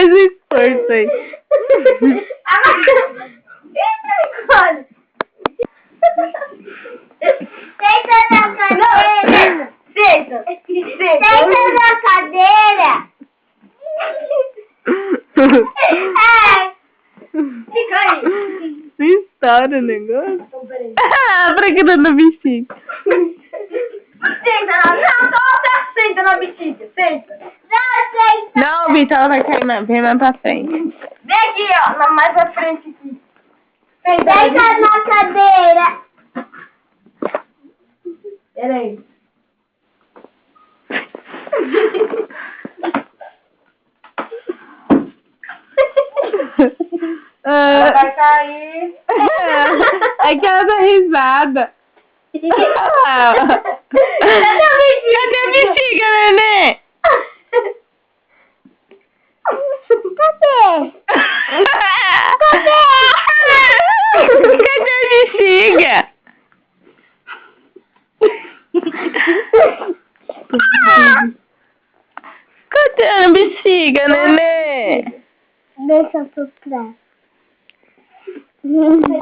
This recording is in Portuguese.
Faz um esforço aí. Senta na cadeira. Senta. Senta na cadeira. Fica aí. Se estoura o negócio. Pra que tá na bexiga? Senta na bexiga. Senta. Não, Vitor, ela vai cair mais. Vem mais pra frente. Vem aqui, ó. Mais pra frente aqui. Senta na cadeira. Peraí. Ela vai cair. É que ela dá risada. Cadê a bexiga, neném? Cadê a bexiga? Cadê a bexiga, neném? Deixa eu soprar.